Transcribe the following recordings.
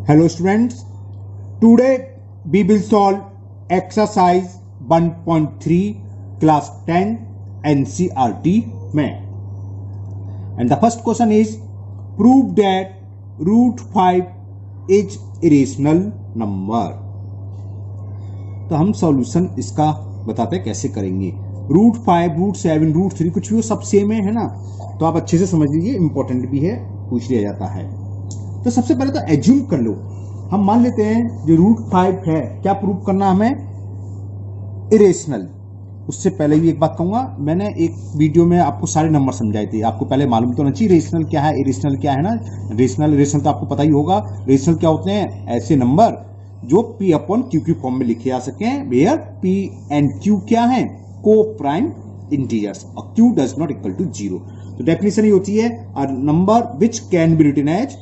Hello students, today we will solve exercise 1.3 class 10 NCERT Math. And the first question is prove that root 5 is irrational number. तो हम solution इसका बताते हैं कैसे करेंगे. Root 5, root 7, root 3 कुछ भी वो सब सेम है ना, तो आप अच्छे से समझ लीजिए, इंपॉर्टेंट भी है, पूछ लिया जाता है. तो सबसे पहले तो एज्यूम कर लो, हम मान लेते हैं जो रूट 5 है, क्या प्रूव करना हमें, इरेशनल. उससे पहले भी एक बात कहूंगा, मैंने एक वीडियो में आपको सारे नंबर समझाए थे, आपको पहले मालूम तो होना चाहिए रेशनल क्या है, इरेशनल क्या है ना. रेशनल तो आपको पता ही होगा. रेशनल क्या होते हैं, ऐसे नंबर जो P अपॉन क्यू की फॉर्म में लिखे जा सके, वेयर P एंड Q क्या है, को प्राइम इंटीजर्स और Q does not equal to 0. तो डेफिनेशन ही होती है a number which can be written as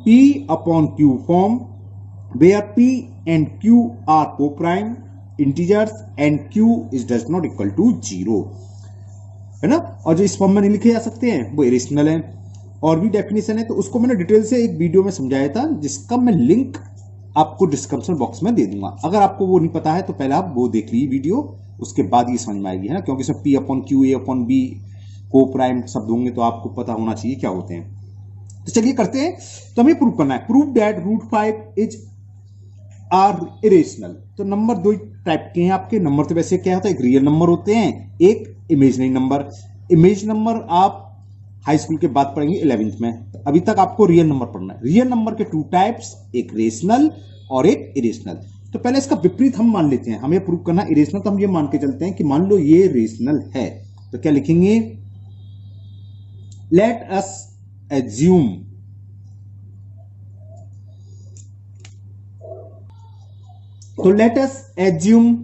P upon Q form where P and Q are co-prime integers and Q is does not equal to 0, है ना. और जो इस form में नहीं लिखे जा सकते हैं वो इरेशनल है. और भी डेफिनेशन है, तो उसको मैंने डिटेल से एक वीडियो में समझाया था, जिसका मैं लिंक आपको डिस्क्रिप्शन बॉक्स में दे दूंगा. अगर आपको वो नहीं पता है तो पहले आप वो देख लीजिए वीडियो, उसके बाद ये समझ में आएगी, है ना. क्योंकि इसमें P upon Q, A upon B को प्राइम शब्द होंगे, तो आपको पता होना चाहिए क्या होते हैं. तो चलिए करते हैं. तो हमें प्रूव करना है, prove that root 5 is are irrational. तो नंबर दो टाइप के हैं आपके. नंबर तो वैसे क्या होता है, एक रियल नंबर होते हैं, एक इमेजिनरी नंबर. इमेज नंबर आप हाई स्कूल के बाद पढ़ेंगे 11th में, अभी तक आपको रियल नंबर पढ़ना है. रियल नंबर के टू टाइप्स, एक रेशनल और एक इरेशनल. तो पहले इसका विपरीत हम मान लेते हैं, हमें प्रूव करना है इरेशनल, तो हम ये मान के चलते हैं कि मान लो ये रेशनल है, तो क्या लिखेंगे, लेट अस एज्यूम, तो let us assume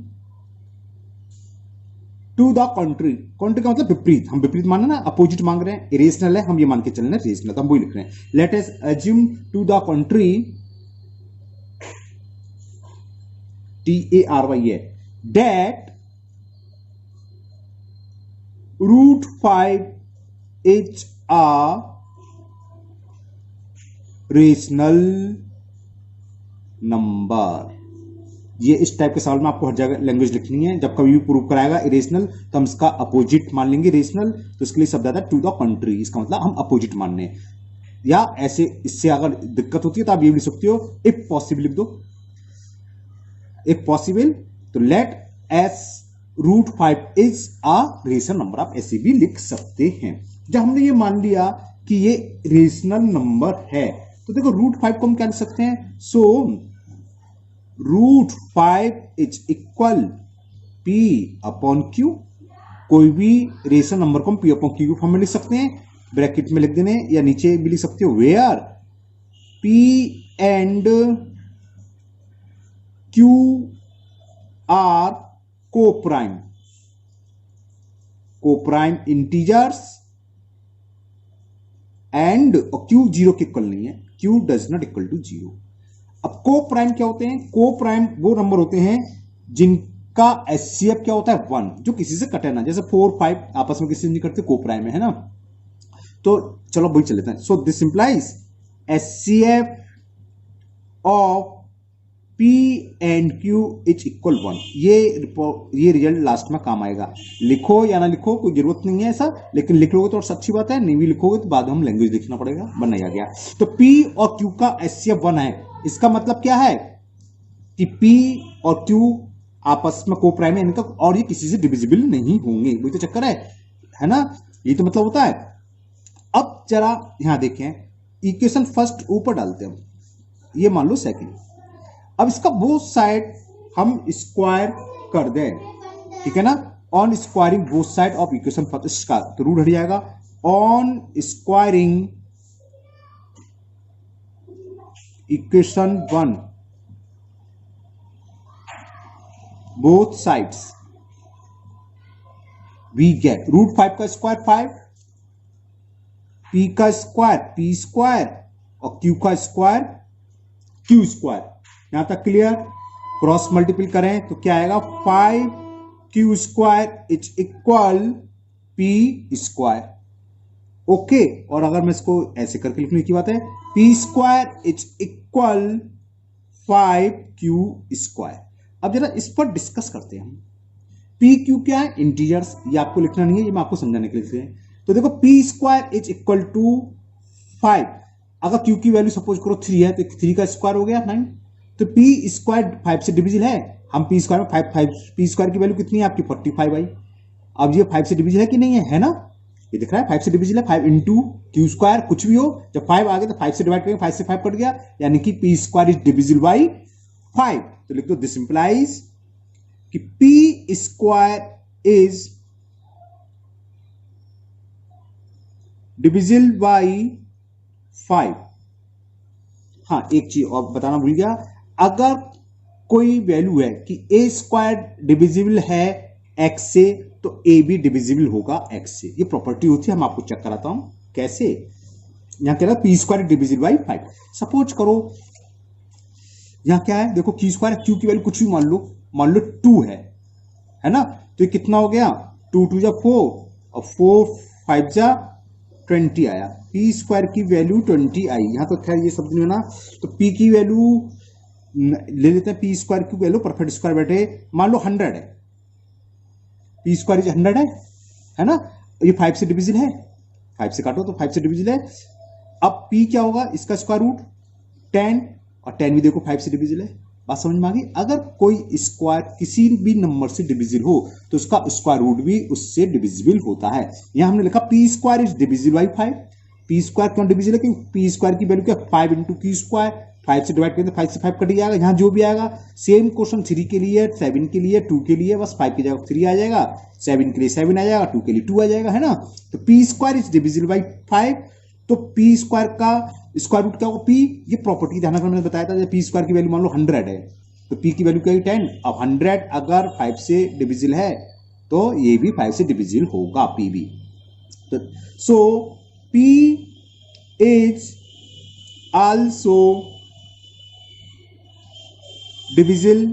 to the contrary. Contrary का मतलब विपरीत, हम विपरीत मानना ना, अपोजिट मांग रहे हैं, इरेशनल है, हम ये मान के चल रहे हैं रेशनल, तो हम वही लिख रहे हैं. Let us assume to the contrary, TARY है, that root 5 is a rational number. ये इस टाइप के सवाल में आपको हर जगह लैंग्वेज लिखनी है. जब कभी भी प्रूव कराएगा इरेशनल, तो हम इसका अपोजिट मान लेंगे रेशनल, तो इसके लिए शब्द आता है टू द कंट्री. इसका मतलब हम अपोजिट मान रहे हैं. या ऐसे, इससे अगर दिक्कत होती है तो आप ये भी लिख सकते हो, इफ पॉसिबल लिख दो, इफ पॉसिबल. तो let's root 5 is a rational number, आप ऐसे भी लिख सकते हैं. जब हमने ये मान लिया कि ये रेशनल नंबर है, तो देखो रूट 5 को हम क्या लिख सकते हैं, so root 5 is equal P upon Q. कोई भी रेशनल नंबर को हम P अपॉन Q फॉर्म में लिख सकते हैं, ब्रैकेट में लिख देने, या नीचे भी लिख सकते हो, where P and Q are coprime integers and Q 0 के इक्वल नहीं है, Q does not equal to 0. अब को प्राइम क्या होते हैं, को प्राइम वो नंबर होते हैं जिनका एचसीएफ क्या होता है 1, जो किसी से कटे ना, जैसे 4, 5 आपस में किसी से नहीं करते, को प्राइम है ना. तो चलो वही चल लेते हैं. सो this implies HCF of P and Q is equal 1. ये रिजल्ट लास्ट में काम आएगा. लिखो या ना लिखो कोई जरूरत नहीं है ऐसा, लेकिन लिख लोगे तो और अच्छी बात है, नहीं भी लिखोगे तो बाद में हम लैंग्वेज लिखना पड़ेगा, बनना आ गया. तो P और Q का एचसीएफ 1 है. इसका मतलब क्या है कि P और Q आपस में को प्राइम है इनका, और ये किसी से डिविजिबल नहीं होंगे, वही तो चक्कर है ना, ये तो मतलब होता है. अब जरा यहां देखें, इक्वेशन फर्स्ट ऊपर डालते हैं, ये मान लो सेकंड. अब इसका बोथ साइड हम स्क्वायर कर दें, ठीक है ना, on squaring both side of equation first का, तो रूट हट जाएगा. On squaring equation 1 both sides we get root 5 का स्क्वायर 5, P का स्क्वायर P स्क्वायर और Q का स्क्वायर Q स्क्वायर. यहां तक क्लियर. क्रॉस मल्टीपल करें तो क्या आएगा, 5Q square is equal P square. Okay. और अगर मैं इसको ऐसे करके लिखने की बात है, P square is equal 5q²। अब जरा इस पर डिस्कस करते हैं हम। पी क्यू क्या है? इंटीजर्स। ये आपको लिखना नहीं है, ये मैं आपको समझाने के लिए लिख रहे हैं। तो देखो p² इज इक्वल टू 5। अगर q की वैल्यू सपोज करो 3 है तो 3 का स्क्वायर हो गया 9। तो p² 5 से डिविजिबल है। हम p² में 5 p² की वैल्यू कितनी है आपकी? 45 आई। अब ये 5 से डिविजिबल है कि नहीं है? है ना, ये दिख रहा है 5 से डिविजिबल है। 5 इंटू q² कुछ भी हो, जब 5 आ गया तो 5 से डिवाइड करेंगे, 5 से 5 कट गया, यानी कि p² इज डिविजिबल बाई 5। तो लिख दो दिस इंप्लाइज कि p² इज डिविजिबल बाई 5। हाँ, एक चीज और बताना भूल गया, अगर कोई वैल्यू है कि a² डिविजिबल है x से तो a भी डिविजिबल होगा x से। ये प्रॉपर्टी होती है, हम आपको चेक कराता हूं कैसे। यहां कह रहा है p² डिविजिबल बाई 5। सपोज करो यहां क्या है, देखो q² q की वैल्यू कुछ भी मान लो 2 है ना। तो ये कितना हो गया? 2 2 जा 4 और 4 5 जा 20 आया। p² की वैल्यू 20 आई। यहां तो खैर ये शब्द नहीं होना, तो p की वैल्यू ले लेते हैं। p² की वैल्यू परफेक्ट स्क्वायर बैठे मान लो 100 है। p² इज 100 है ना। ये 5 से डिविजिबल है, 5 से काटो तो 5 से डिविजिबल है। अब p क्या होगा? इसका स्क्वायर रूट 10, और 10 भी देखो 5 से डिविजिबल है। बात समझ में आ गई? अगर कोई स्क्वायर किसी भी नंबर से डिविजिबल हो तो उसका स्क्वायर रूट भी उससे डिविजिबल होता है। यहां हमने लिखा p² is divisible by 5। p² क्यों डिविजिबल है? क्योंकि p² की वैल्यू क्या? 5 इंटू q²। 5 से डिवाइड करें तो 5 से 5 कट जाएगा, यहां जो भी आएगा। सेम क्वेश्चन 3 के लिए, 7 के लिए, 2 के लिए, बस 5 की जगह 3 आ जाएगा, 7 के लिए 7 आ जाएगा, 2 के लिए 2 आ जाएगा, है ना। तो p² इज डिविजिबल बाई 5। तो p² का स्क्वायर रूट क्या होगा? p, ये प्रॉपर्टी ध्यान रखना, मैंने बताया था जब p² की वैल्यू मान लो 100 है तो p की वैल्यू क्या है? 10। अब 100 अगर 5 से डिविजिबल है तो ये भी 5 से डिविजिबल होगा p भी। तो सो p is also divisible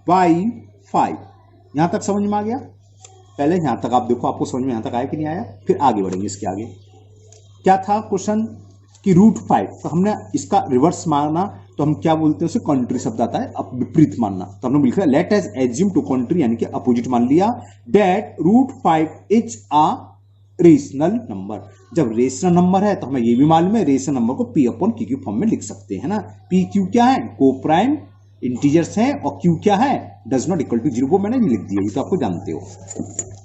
by 5। यहां तक समझ में आ गया? पहले यहां तक आप देखो, आपको समझ में यहां तक आया कि नहीं आया, फिर आगे बढ़ेंगे। इसके आगे क्या था क्वेश्चन कि √5, तो हमने इसका रिवर्स माना तो हम क्या बोलते हैं उसे? कॉन्ट्री शब्द आता है, अब विपरीत मानना। तो हमने लिखा लेट अस एज्यूम टू कॉन्ट्री, यानी कि अपोजिट मान लिया, that √5 is a rational number. जब रेशनल नंबर है तो हमें ये भी मालूम है रेशनल नंबर को p/q की फॉर्म में लिख सकते हैं ना। p/q क्या है? को प्राइम इंटीजर्स है, और q क्या है? Does not equal to 0। वो मैंने लिख दिया, ये तो आपको जानते हो।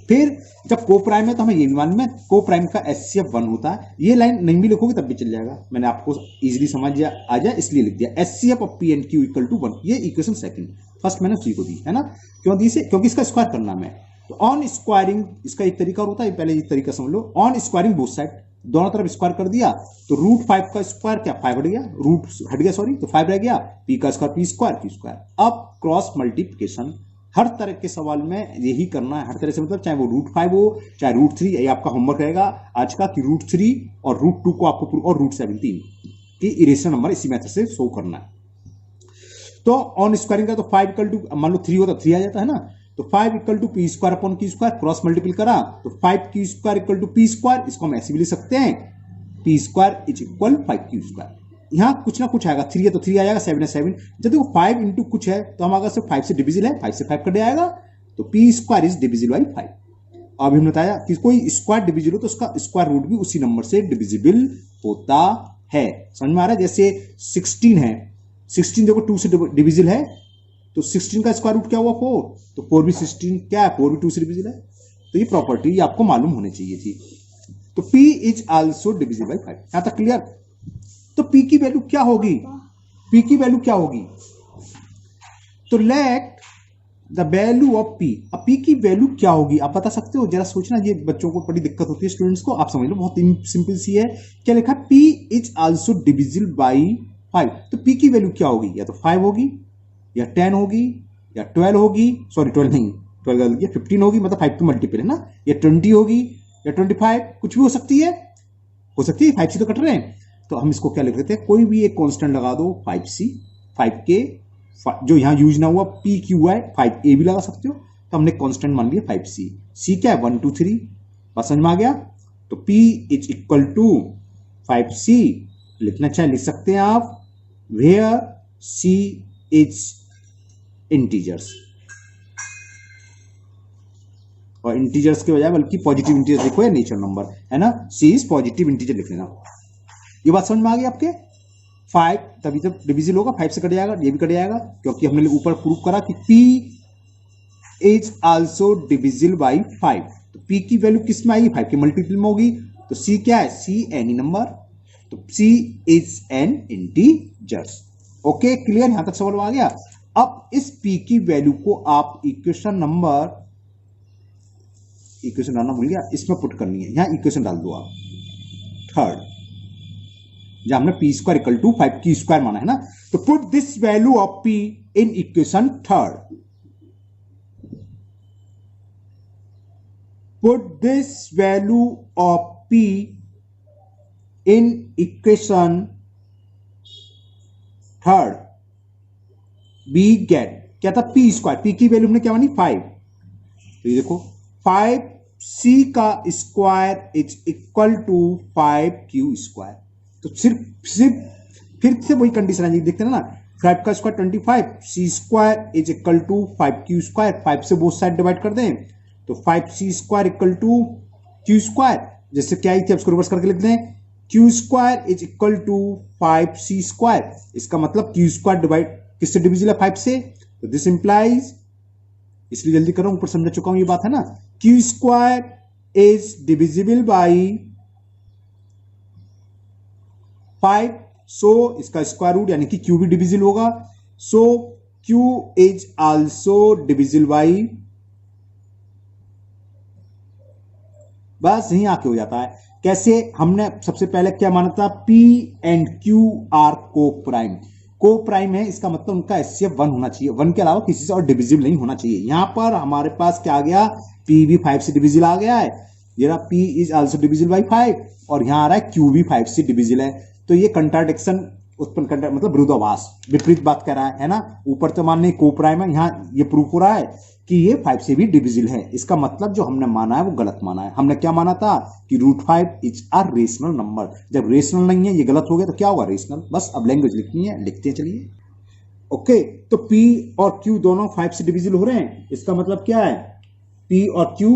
फिर जब को प्राइम है तो हमें ये भी मालूम है को प्राइम का HCF 1 होता है। ये लाइन नहीं भी लिखोगे तब भी चल जाएगा, मैंने आपको इजीली समझ आ जाए इसलिए लिख दिया HCF of P and Q equal to 1। ये इक्वेशन सेकंड, फर्स्ट मैंने उसी को दी है ना। क्यों दी से? क्योंकि इसका स्क्वायर करना है। तो ऑन स्क्वायरिंग इसका एक तरीका होता है, पहले ये तरीका समझ लो। ऑन स्क्वायरिंग बोथ साइड, दोनों तरफ स्क्वायर कर दिया तो √5 का स्क्वायर क्या? 5 हट गया, रूट हट गया सॉरी, तो 5 रह गया। p का स्क्वायर p² q²। अब क्रॉस मल्टीप्लिकेशन हर तरह के सवाल में यही करना है। हर तरह से मतलब चाहे वो √5 हो चाहे √3, ये आपका होमवर्क रहेगा आज का कि √3 और √2 को आपको और √17 की इरेशनल नंबर इसी मेथड से शो करना है। तो ऑन स्क्वायरिंग का तो 5 इक्वल टू, मान लो 3 होता 3 आ जाता है ना। तो 5 equal to p² upon q², cross multiple करा तो 5q² इक्वल टू p²। इसको हम ऐसे भी लिख सकते हैं p² इज इक्वल 5q²। यहां कुछ ना कुछ आएगा, 3 है तो 3 आ जाएगा, 7 है 7। जब देखो 5 इंटू कुछ है तो हम अगर से 5 से डिविजिबल है, 5 से 5 कट आएगा, तो p² इज डिविजिबल बाई 5। अभी हमने बताया कि कोई स्क्वायर डिविजिबल हो तो उसका स्क्वायर रूट भी उसी नंबर से डिविजिबल होता है। समझ में आ रहा है? जैसे 16 है, 16 देखो 2 से डिविजिबल है तो 16 का स्क्वायर रूट क्या हुआ? 4। तो 4 भी 16 क्या है? 4 भी 2 से डिविजिबल है। तो ये प्रॉपर्टी आपको मालूम होनी चाहिए थी। तो p is also divisible by 5। यहां तक क्लियर? तो p की वैल्यू क्या होगी? p की वैल्यू क्या होगी? तो let the value of p। अब p की वैल्यू क्या होगी आप बता सकते हो? जरा सोचना, ये बच्चों को बड़ी दिक्कत होती है स्टूडेंट्स को। आप समझ लो, बहुत सिंपल सी है। क्या लिखा? p is also divisible by 5। तो p की वैल्यू क्या होगी? या तो 5 होगी, या 10 होगी, या 12 होगी, सॉरी 12 नहीं, 12 गलत किया, 15 होगी, मतलब 5 की मल्टीपल है ना, या 20 होगी, या 25, कुछ भी हो सकती है। 5 से तो कट रहे हैं, तो हम इसको क्या लिख देते हैं? कोई भी एक कांस्टेंट लगा दो, 5c, 5k, जो यहां यूज ना हुआ pqi, 5a भी लगा सकते हो। तो हमने कांस्टेंट मान लिया 5c। c क्या है? 1 2 3। बात समझ में आ गया? तो p is equal to 5c लिखना चाहे लिख सकते हैं आप, वेयर C is इंटीजर्स, और इंटीजर्स के बजाय बल्कि पॉजिटिव इंटीजर लिखो या नेचुरल नंबर, है ना। C इज पॉजिटिव इंटीजर लिख लेना। ये बात समझ में आ गई आपके। 5 तभी जब डिविजिबल होगा 5 से कट जाएगा, ये भी कट जाएगा, क्योंकि हमने ऊपर प्रूव करा कि P is also divisible by 5। तो P की वैल्यू किस में आएगी, 5 के मल्टीपल में होगी। तो C क्या है, C एनी नंबर, तो C is an integers. Okay clear, यहां तक सवाल आ गया। अब इस P की वैल्यू को आप इक्वेशन डालना भूल गया, इसमें पुट करनी है, यहां इक्वेशन डाल दो आप थर्ड, जहां हमने P स्क्वायर इक्वल टू 5 की स्क्वायर माना है ना। तो put this value of P in equation third, put this value of P in equation third, we get क्या था, P स्क्वायर, P की वैल्यू हमने क्या मानी 5। तो ये देखो 5C का square is equal to 5Q square. तो सिर्फ फिर से वही कंडीशन है, देखते हैं ना, 5 का square 25, C square is equal to 5Q square, 5 से बोथ साइड डिवाइड कर दें तो 5C square equal to Q square, जैसे क्या ही थी उसको रिवर्स करके लिख दें, Q square is equal to 5C square. इसका मतलब Q स्क्वायर डिवाइड किससे डिविजिबल है, 5 से। तो दिस इंप्लाइज, इसलिए जल्दी कर रहा हूं, ऊपर समझा चुका हूं ये बात है ना, Q square is divisible by 5, सो इसका स्क्वायर रूट यानी कि Q भी डिविजिबल होगा, सो Q is also divisible by, बस यहीं आके हो जाता है। कैसे, हमने सबसे पहले क्या माना था, P एंड Q आर को प्राइम, को प्राइम है, इसका मतलब उनका HCF 1 होना चाहिए, 1 के अलावा किसी से और डिविजिबल नहीं होना चाहिए। यहां पर हमारे पास क्या आ गया, P भी 5 से डिविजिबल आ गया है, ये रहा P is also divisible by 5, और यहां आ रहा है Q भी 5 से डिविजिबल है। तो ये कंट्राडिक्शन उत्पन्न कर, मतलब विरोधाभास, विपरीत बात कर रहा है ना। ऊपर तो मानने को प्राइम है, यहां ये प्रूफ हो रहा है कि ये 5 से भी डिविजिबल है। इसका मतलब जो हमने माना है वो गलत माना है। हमने क्या माना था कि √5 इज अ रेशनल नंबर, जब रेशनल नहीं है, ये गलत हो गया, तो क्या होगा, रेशनल। बस अब लैंग्वेज लिखनी है, लिखते हैं चलिए। ओके, तो P और Q दोनों 5 से डिविजिबल हो रहे हैं, इसका मतलब क्या है, P और Q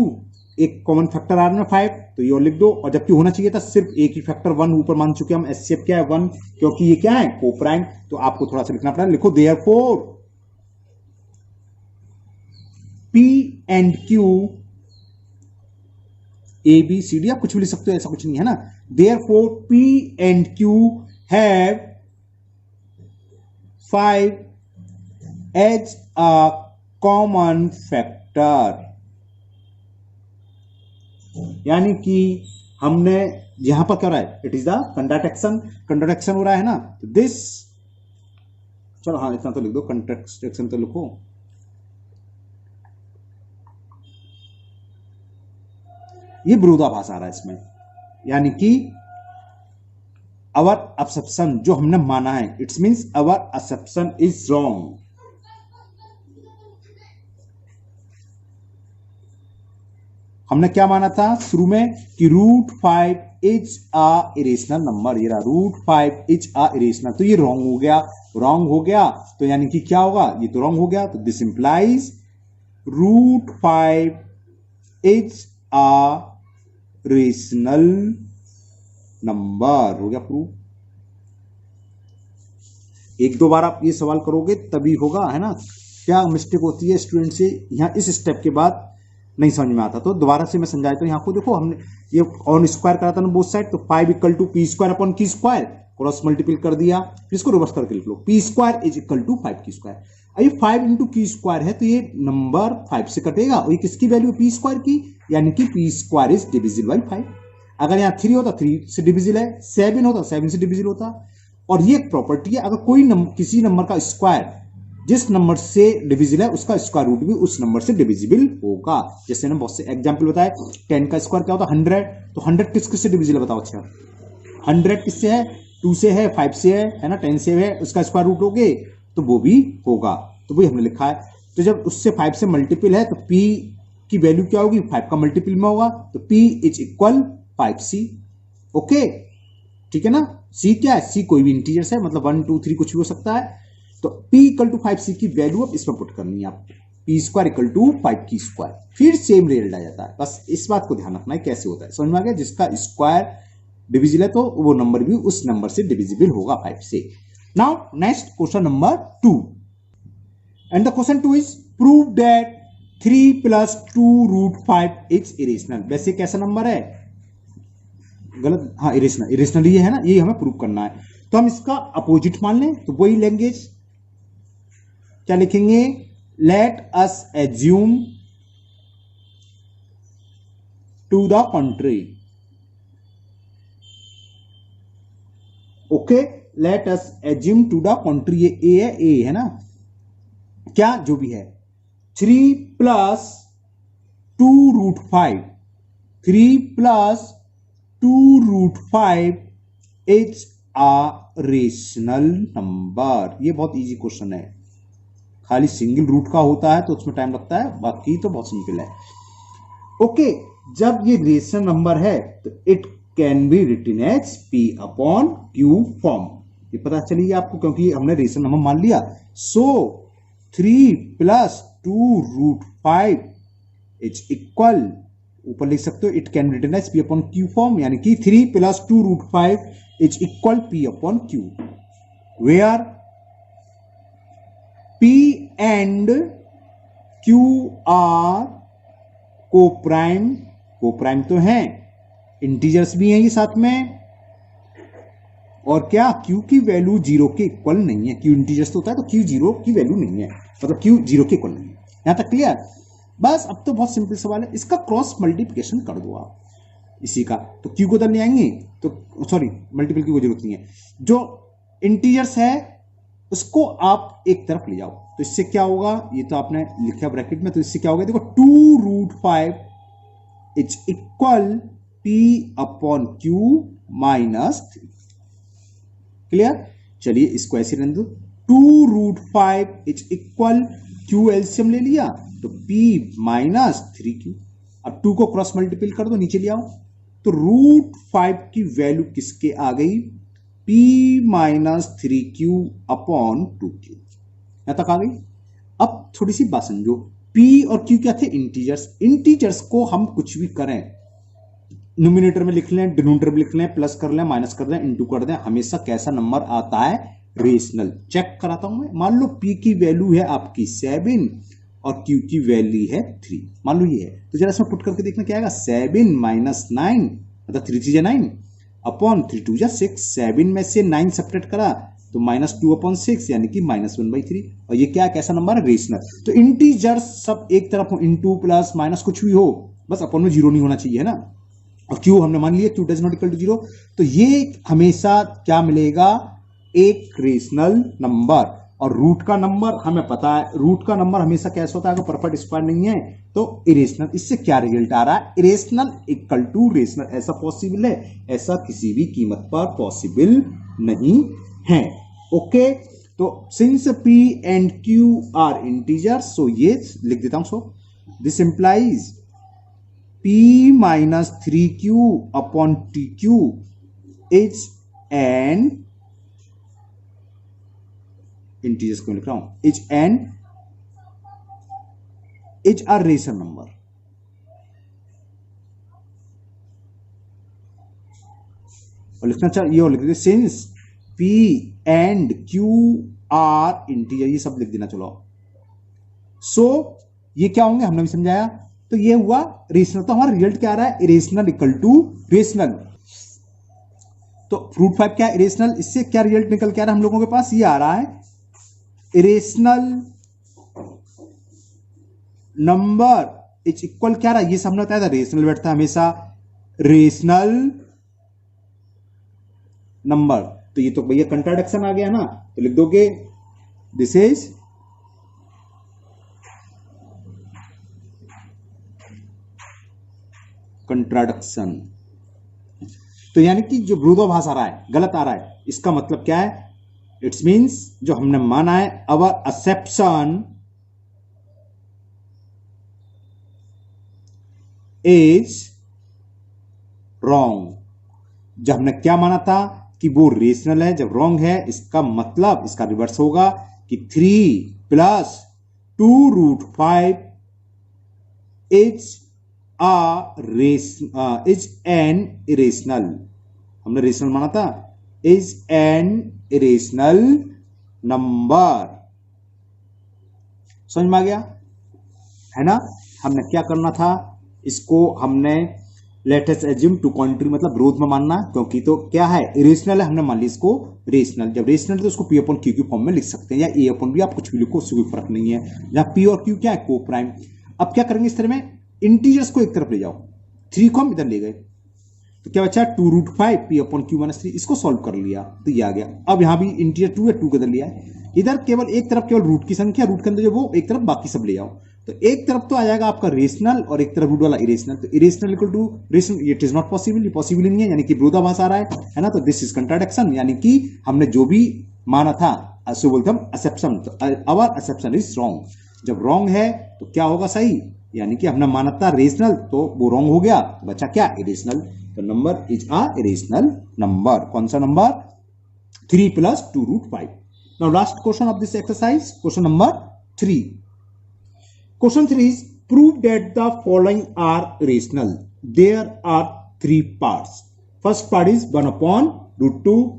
एक कॉमन फैक्टर आ रहा है 5, तो ये और लिख दो, और जबकि होना चाहिए था सिर्फ एक ही फैक्टर 1, ऊपर मान चुके हम, HCF क्या है 1, क्योंकि ये क्या है, को प्राइम, तो आपको थोड़ा सा लिखना पड़ा, लिखो therefore P and Q, ABCD आप कुछ भी लिख सकते हो, ऐसा कुछ नहीं है ना। Therefore P and Q have 5 as a common factor, यानी कि हमने यहां पर क्या हो रहा है, इट इज द कंट्राडिक्शन हो रहा है ना। तो दिस, चलो हाँ इतना तो लिख दो, कंट्राडिक्शन तो लिखो, ये विरोधाभास आ रहा है इसमें, यानी कि अवर असम्पशन जो हमने माना है, it's means our assumption is wrong. हमने क्या माना था शुरू में कि √5 इज अ इरेशनल नंबर, ये रहा √5 इज अ इरेशनल, तो ये रॉन्ग हो गया, तो यानी कि क्या होगा, ये तो रॉन्ग हो गया, तो this implies √5 is a rational number, हो गया प्रूफ। एक दो बार आप ये सवाल करोगे तभी होगा, है ना। क्या मिस्टेक होती है स्टूडेंट से, यहां इस स्टेप के बाद नहीं समझ में आता, तो दोबारा से मैं समझाया, तो यहाँ को देखो, हमने ये ऑन स्क्वायर करा था ना बोथ साइड, तो 5 equal to P square upon Q square, cross multiple कर दिया, इसको रिवर्स करके लिख लो, P square is equal to 5Q square. अभी 5 इंटू Q स्क्वायर है, तो ये नंबर 5 से कटेगा, और ये किसकी वैल्यू, P स्क्वायर की, यानी कि P square is divisible by 5। अगर यहाँ 3 होता 3 से डिविजिबल है, 7 होता 7 से डिविजिबल होता। और ये एक प्रॉपर्टी है, अगर कोई किसी नंबर का स्क्वायर जिस नंबर से डिविजिबल है, उसका स्क्वायर रूट भी उस नंबर से डिविजिबल होगा। जैसे ना बहुत से एग्जांपल बताए, 10 का स्क्वायर क्या होता है 100, तो 100 किससे डिविजिबल है बताओ। अच्छा 100 किससे है, 2 से है, 5 से है ना, 10 से है, उसका स्क्वायर रूट लोगे तो वो भी होगा, तो वही हमने लिखा है। तो जब उससे 5 से मल्टीपल है, तो P की वैल्यू क्या होगी, 5 का मल्टीपल में होगा, तो P is equal 5C। Okay ठीक है ना। C क्या है, C कोई भी इंटीजर्स है, मतलब 1 2 3 कुछ भी हो सकता है। तो p इक्वल टू 5c की वैल्यू अब इसमें पुट करनी है आपको, p स्क्वायर इक्वल टू 5 की स्क्वायर, फिर सेम रिजल्ट आ जाता है। बस इस बात को ध्यान रखना है कैसे होता है, समझ में आ गया। जिसका स्क्वायर डिविजिबल है तो वो नंबर भी उस नंबर से डिविजिबल होगा 5 से। Now next question number 2, and the question 2 is prove that 3 + 2√5 is irrational. वैसे कैसा नंबर है, गलत, हाँ इरेशनल, इरेशनल ये है ना, ये हमें प्रूव करना है। तो हम इसका अपोजिट मान लें, तो वही लैंग्वेज क्या लिखेंगे, let us assume to the contrary, okay, let us assume to the contrary, ये ए है ना, क्या जो भी है, 3 + 2√5, 3 + 2√5 इज अ रेशनल नंबर। ये बहुत इजी क्वेश्चन है, खाली सिंगल रूट का होता है तो उसमें टाइम लगता है, बाकी तो बहुत सिंपल है। ओके, जब ये रेशनल नंबर है तो it can be written as P/Q form, ये पता चलिए आपको, क्योंकि हमने रेशनल नंबर मान लिया। सो 3 + 2√5 इज इक्वल, ऊपर लिख सकते हो, it can written as P/Q form, यानी कि 3 + 2√5 is equal P/Q, where P and Q are coprime, coprime तो हैं, इंटीजर्स भी हैं ये साथ में, और क्या Q की वैल्यू 0 के इक्वल नहीं है। Q इंटीजर्स तो होता है तो Q 0 की वैल्यू नहीं है, मतलब Q 0 के इक्वल नहीं है। यहां तक क्लियर? बस अब तो बहुत सिंपल सवाल है, इसका क्रॉस मल्टीप्लिकेशन कर दो आप इसी का, तो Q को उधर ले आएंगे, तो सॉरी मल्टीपल की कोई जरूरत नहीं है, जो इंटीजर्स है उसको आप एक तरफ ले जाओ, तो इससे क्या होगा, ये तो आपने लिखा ब्रैकेट में, तो इससे क्या होगा, देखो 2√5 इज इक्वल P/Q -3, क्लियर। चलिए इसको ऐसे रहने दो, 2√5 इज इक्वल Q एलसीएम ले लिया तो P -3Q, अब 2 को क्रॉस मल्टीपल कर दो, नीचे ले आओ, तो √5 की वैल्यू किसके आ गई, P -3Q/2Q, यहां तक आ गई। अब थोड़ी सी बात समझो, P और Q क्या थे, इंटीजर्स, इंटीजर्स को हम कुछ भी करें, न्यूमिनेटर में लिख लें, डिनोमिनेटर में लिख लें, प्लस कर लें, माइनस कर दें, इंटू कर दें, हमेशा कैसा नंबर आता है, रेशनल। चेक कराता हूं मैं, मान लो P की वैल्यू है आपकी 7 और Q की वैल्यू है 3, मान लो ये है, तो जरा इसमें पुट करके देखना क्या आएगा, 7 - 9, मतलब 3 3 9 अपॉन 3 2 6, 7 में से 9 सेपरेट करा तो -2/6, यानी कि -1/3, और ये क्या कैसा नंबर है, रेशनल। तो इंटीजर्स सब एक तरफ हो, इंटू प्लस माइनस कुछ भी हो, बस अपॉन में 0 नहीं होना चाहिए, है ना, और Q हमने मान लिया Q does not equal to 0, तो ये हमेशा क्या मिलेगा, एक रेशनल नंबर। और रूट का नंबर हमें पता है, रूट का नंबर हमेशा कैसा होता है, अगर परफेक्ट स्क्वायर नहीं है तो इरेशनल। इससे क्या रिजल्ट आ रहा है, इरेशनल इक्वल टू रेशनल, ऐसा पॉसिबल है, ऐसा किसी भी कीमत पर पॉसिबल नहीं है। ओके, तो since P and Q are integers, so ये लिख देता हूं, so this implies P -3Q/TQ is an, integers को लिख रहा हूं, is a रेशनल नंबर। और लिखना चाहिए, ये और लिख दीजिए, since P and Q are integer, ये सब लिख देना। चलो, सो ये क्या होंगे हमने भी समझाया, तो ये हुआ रेशनल। तो हमारा रिजल्ट क्या आ रहा है, इरेशनल इक्वल टू रेशनल। तो √5 क्या इरेशनल, इससे क्या रिजल्ट निकल के आ रहा है हम लोगों के पास, ये आ रहा है इरेशनल नंबर इज इक्वल, क्या रहा, ये सबने बताया था, रेशनल बैठता है हमेशा रेशनल नंबर। तो ये तो भैया कंट्राडिक्शन आ गया ना, तो लिख दोगे दिस इज कंट्राडिक्शन। तो यानी कि जो विरोधाभास आ रहा है, गलत आ रहा है, इसका मतलब क्या है, इट्स मीन्स जो हमने माना है, अवर असेप्शन इज रॉन्ग। जब हमने क्या माना था कि वो रेशनल है, जब रॉन्ग है, इसका मतलब इसका रिवर्स होगा कि 3 + 2√5 इज एन इरेशनल, हमने रेशनल माना था, इज एन इरेशनल नंबर। समझ में आ गया है ना? हमने क्या करना था, इसको हमने लेट अस एज्यूम टू कॉन्ट्री मतलब विरोध में मानना, क्योंकि तो क्या है, इरेशनल है, हमने मान लिया इसको रेशनल। जब रेशनल तो उसको पी अपॉन क्यू की फॉर्म में लिख सकते हैं, या ए अपॉन बी, आप कुछ भी लिखो, उससे कोई फर्क नहीं है। जहां पी और क्यू क्या है, को प्राइम। अब क्या करेंगे, इस तरह में इंटीजर्स को एक तरफ ले जाओ, 3 को हम इधर ले गए, तो क्या बचा 2√5 पी अपॉन क्यू माइनस 3, इसको सॉल्व कर लिया तो ये आ गया। अब यहां भी इंटीजर 2 है, 2 को इधर लिया है, इधर केवल एक तरफ केवल रूट की संख्या, रूट के अंदर जो वो एक तरफ बाकी सब ले जाओ, तो एक तरफ तो आ जाएगा आपका रेशनल और एक तरफ रूट वाला इरेशनल, तो irrational equal to rational, it is not possible, ये पॉसिबल नहीं है, यानी कि विरोधाभास आ रहा है ना, तो दिस इज कंट्राडिक्शन, यानी कि हमने जो भी माना था उसको बोलते हम असप्शन, तो आवर असप्शन इज रॉन्ग। जब रॉन्ग है तो क्या होगा सही, यानी कि हमने माना था रेशनल तो वो रॉन्ग हो गया, बचा क्या, इरेशनल। तो number is a irrational number. कौन सा number, 3 + 2√5। Now last question of this exercise, question number 3. Question 3 is prove that the following are rational. There are 3 parts. First part is 1/√2.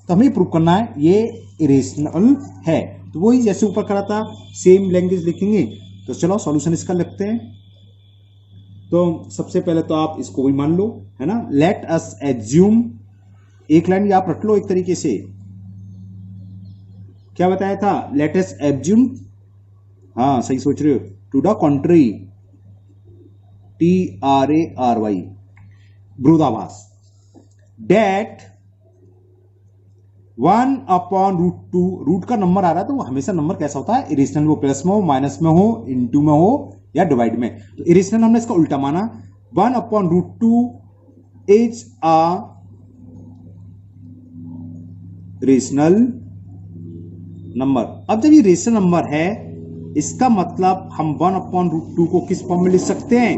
तो हमें प्रूव करना है ये इरेशनल है, तो वही जैसे ऊपर करा था सेम लैंग्वेज लिखेंगे। तो चलो सॉल्यूशन इसका लिखते हैं। तो सबसे पहले तो आप इसको भी मान लो, है ना, लेट अस एज्यूम, एक लाइन आप रख लो एक तरीके से, क्या बताया था, लेट अस एज्यूम, हाँ सही सोच रहे हो, टू द कॉन्ट्री, TRARY, विरोधाभास, डेट 1/√2, रूट का नंबर आ रहा है तो वो हमेशा नंबर कैसा होता है, इरेशनल, वो प्लस में हो, माइनस में हो, इनटू में हो या डिवाइड में। तो इरेशनल हमने इसका उल्टा माना, 1/√2 इज अ रेशनल नंबर। अब जब ये रेशनल नंबर है, इसका मतलब हम 1/√2 को किस फॉर्म में लिख सकते हैं,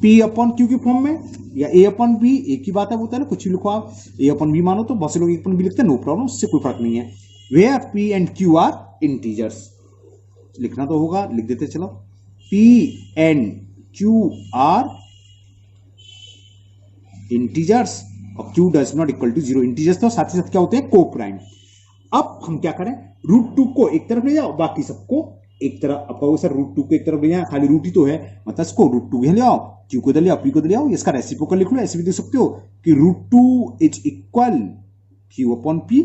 P अपॉन Q की फॉर्म में, या A अपॉन B, एक ही बात है, बोलता है ना, कुछ भी लिखो आप, A अपॉन B मानो तो बहुत से लोग A अपॉन B लिखते हैं, नो प्रॉब्लम, उससे कोई फर्क नहीं है। Where P and Q are integers, लिखना तो होगा, लिख देते चलो, P and Q are integers और Q does not equal to 0, integers तो साथ ही साथ क्या होते हैं, को प्राइम। अब हम क्या करें, √2 को एक तरफ ले जाओ, बाकी सबको एक तरफ, अब कहो सर √2 को एक तरफ ले जाए, खाली रूट ही तो है, मतलब इसको √2 ले आओ, Q को इधर ले आओ, P को इधर ले आओ, इसका रेसिप्रोकल लिख लो, ऐसे भी देख सकते हो कि √2 is equal Q upon P,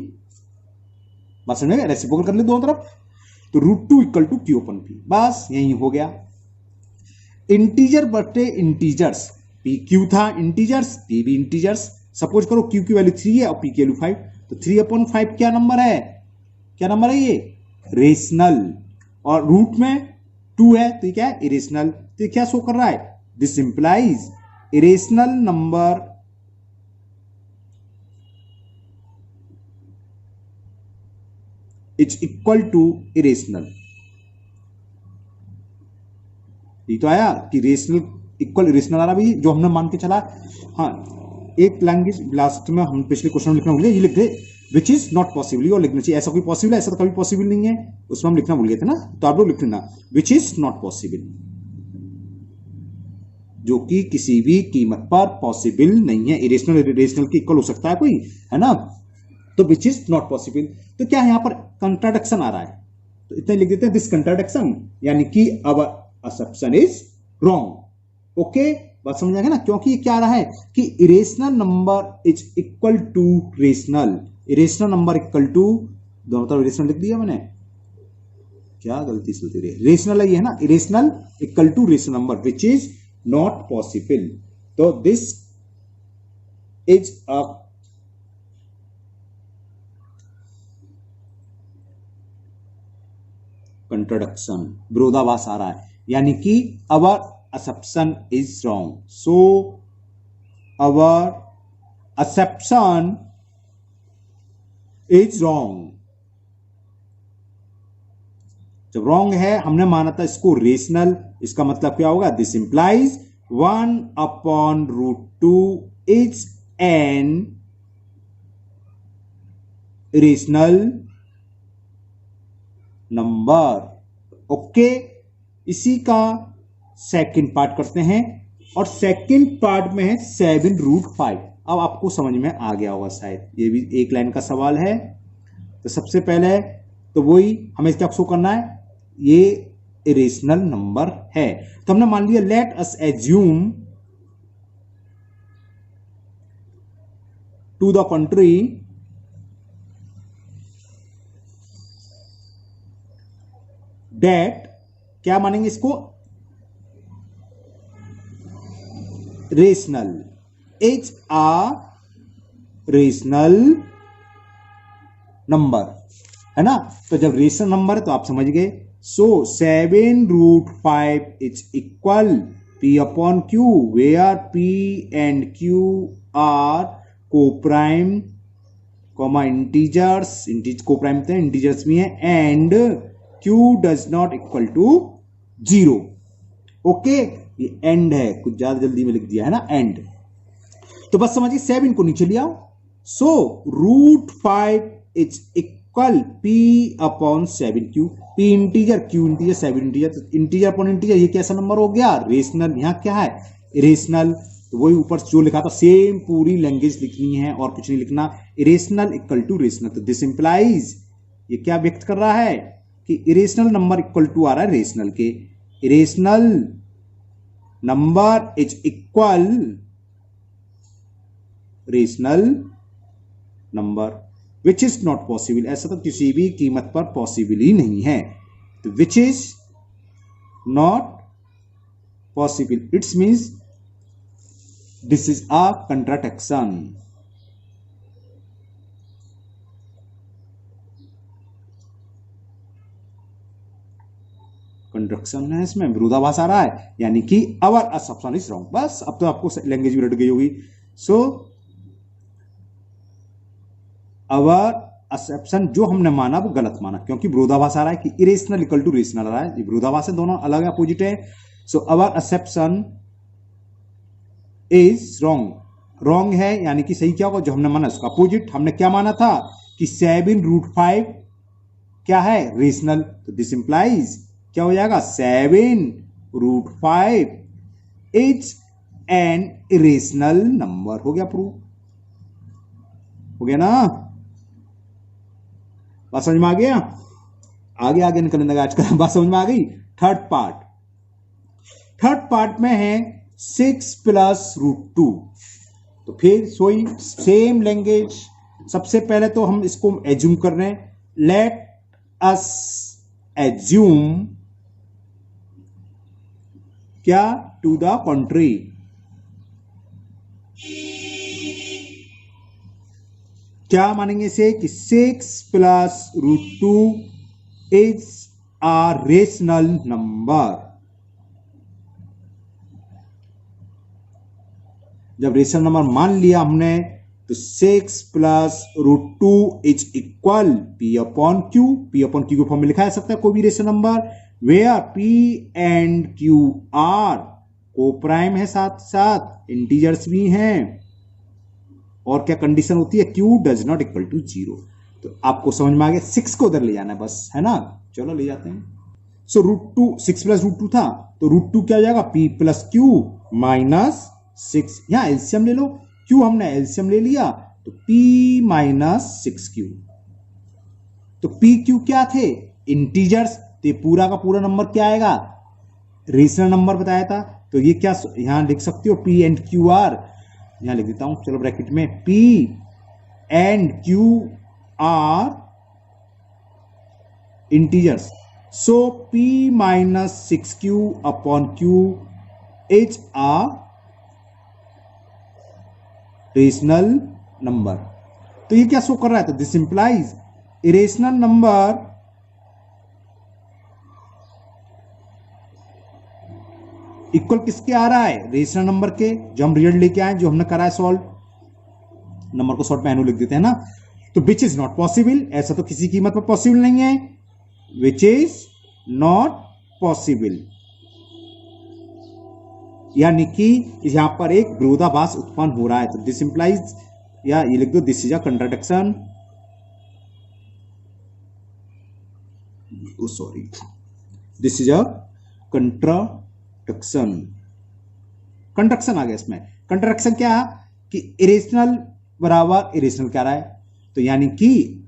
बस समझ गए, रेसिप्रोकल कर ले दोनों तरफ, तो √2 equal to Q upon P, बस यही हो गया। इंटीजर बटे इंटीजर्स, P Q था इंटीजर्स, P भी इंटीजर्स, सपोज करो Q की वैल्यू 3 है और P की वैल्यू 5, तो 3/5 क्या नंबर है, क्या नंबर है ये, रेशनल, और रूट में 2 है तो ये क्या है, इरेशनल। तो ये क्या शो कर रहा है, this implies irrational number is equal to irrational. ये तो आया कि रेशनल इक्वल इरेशनल आ रहा भाई, जो हमने मान के चला। हाँ, एक लैंग्वेज लास्ट में हम पिछले क्वेश्चन में लिखना भूल गए, ये लिख दे विच इज नॉट पॉसिबल, और लिखना चाहिए, ऐसा कोई पॉसिबल है, ऐसा तो कभी पॉसिबल नहीं है, उसमें हम लिखना भूल गए थे ना, तो आप लोग लिख लेना विच इज नॉट पॉसिबल, जो कि किसी भी कीमत पर पॉसिबल नहीं है। इरेशनल इरेशनल की इक्वल हो सकता है कोई, है ना, तो विच इज नॉट पॉसिबल। तो क्या यहां पर कंट्राडिक्शन आ रहा है, तो इतना लिख देते हैं दिस कंट्राडिक्शन, यानी कि अवर असम्पशन इज रॉन्ग। ओके, बात समझ आ गया ना, क्योंकि ये क्या आ रहा है कि irrational number is equal to rational, irrational number equal to, दोनों तरफ इरेशनल लिख दिया मैंने, क्या गलती से होती रही, रेशनल है ये, है ना, irrational equal to rational number which is not possible. तो दिस इज अ कंट्राडिक्शन, विरोधाभास आ रहा है, यानी कि our assumption is wrong, so our assumption is wrong। जब रॉन्ग है, हमने माना था इसको रेशनल, इसका मतलब क्या होगा, this implies 1/√2 is an rational number. Okay, इसी का सेकंड पार्ट करते हैं और सेकंड पार्ट में है 7√5। अब आपको समझ में आ गया होगा शायद, ये भी एक लाइन का सवाल है। तो सबसे पहले तो वही हमें क्या शो करना है, ये इरेशनल नंबर है। तो हमने मान लिया let us assume to the contrary, क्या मानेंगे इसको, rational, is a rational number, है ना। तो जब रेशनल नंबर है तो आप समझ गए। So 7√5 is equal P upon Q, where P and Q are coprime comma integers, coprime थे, इंटीजर्स भी हैं, and Q does not equal to 0। Okay, ये एंड है, कुछ ज्यादा जल्दी में लिख दिया है ना, एंड। तो बस समझिए 7 को नीचे लिया। सो √5 is equal P upon 7Q, P integer, Q integer, 7 integer, तो इंटीजर अपॉन इंटीजर ये कैसा नंबर हो गया, रेशनल। यहां क्या है, इरेशनल। तो वही ऊपर जो लिखा था सेम पूरी लैंग्वेज लिखनी है और कुछ नहीं लिखना। इरेशनल इक्वल टू रेशनल, तो दिस इंप्लाइज, ये क्या व्यक्त कर रहा है कि इरेशनल नंबर इक्वल टू आ रहा है रेशनल के। Irrational number is equal rational number, which is not possible, ऐसा तो किसी भी कीमत पर पॉसिबल ही नहीं है। तो विच is not possible, it's means this is a contradiction. Construction है, इसमें विरोधाभास आ रहा है, यानी कि अवर असम्पशन इज रॉन्ग। बस अब तो आपको लैंग्वेज भी रट गई होगी। सो अवर असम्पशन जो हमने माना वो गलत माना, क्योंकि विरोधाभास आ रहा है कि इरेशनल इक्वल टू रेशनल आ रहा है। ये विरोधाभास है, दोनों अलग अपोजिट है। सो अवर असम्पशन इज रॉन्ग, रॉन्ग है यानी कि सही क्या होगा, जो हमने माना उसका अपोजिट। हमने क्या माना था कि 7√5 क्या है, रेशनल। तो दिस इंप्लाइज क्या हो जाएगा, 7√5 इज एन इरेशनल नंबर। हो गया, प्रूव हो गया ना, बात समझ में आ गया। आगे आगे निकलने लगा आजकल, बात समझ में आ गई। थर्ड पार्ट में है 6 + √2। तो फिर सोई सेम लैंग्वेज। सबसे पहले तो हम इसको एज्यूम कर रहे हैं, लेट अस एज्यूम क्या, टू द कंट्री, क्या मानेंगे इसे कि 6 + √2 इज आ रेशनल नंबर। जब रेशनल नंबर मान लिया हमने तो 6 + √2 is equal P upon Q। P upon Q के फॉर्म में लिखा जा सकता है कोई भी rational number, where P and Q are coprime है, साथ साथ इंटीजर्स भी हैं, और क्या कंडीशन होती है, Q does not equal to 0। तो आपको समझ में आ गया, 6 को उधर ले जाना है बस, है ना। चलो ले जाते हैं। सो √2, 6 + √2 था, तो √2 क्या हो जाएगा, P + Q - 6। यहां एलसीएम ले लो, Q हमने एलसीएम ले लिया, तो P - 6Q। तो PQ क्या थे, इंटीजर्स, तो ये पूरा का पूरा नंबर क्या आएगा, रेशनल नंबर बताया था। तो ये क्या यहां लिख सकते हो, P एंड Q आर, यहां लिख देता हूं चलो ब्रैकेट में, P and Q are integers. So P - 6Q upon Q is a rational number. तो ये क्या शो कर रहा है, तो this implies irrational number equal किसके आ रहा है, रेशनल नंबर के, जो हम रिजल्ट लेके आए, जो हमने करा है सॉल्व। नंबर को शॉर्ट में एनो लिख देते हैं ना। तो विच इज नॉट पॉसिबल, ऐसा तो किसी कीमत पर पॉसिबल नहीं है, विच इज नॉट पॉसिबल, यानी कि यहां पर एक विरोधाभास उत्पन्न हो रहा है। तो दिस इंप्लाइज, या ये लिख दो, this is a contradiction. oh sorry, this is a contraction. Contraction आ गया इसमें. कंट्रक्शन क्या है कि इरेशनल बराबर इरेशनल क्या रहा है, तो यानी कि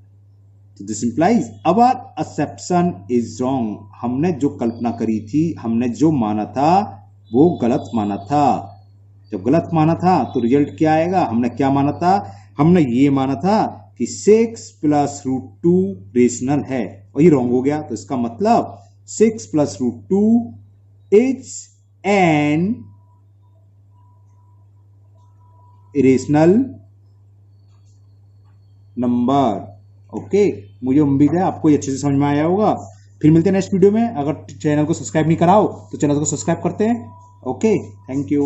this implies our assumption is wrong. हमने जो कल्पना करी थी, हमने जो माना था वो गलत माना था. जब गलत माना था तो रिजल्ट क्या आएगा. हमने क्या माना था, हमने ये माना था कि 6 + √2 रेशनल है और ये रॉन्ग हो गया. तो इसका मतलब 6 + √2 is an irrational number. Okay, मुझे उम्मीद है आपको ये अच्छे से समझ में आया होगा. फिर मिलते हैं नेक्स्ट वीडियो में. अगर चैनल को सब्सक्राइब नहीं कराओ तो चैनल को सब्सक्राइब करते हैं. Okay, thank you.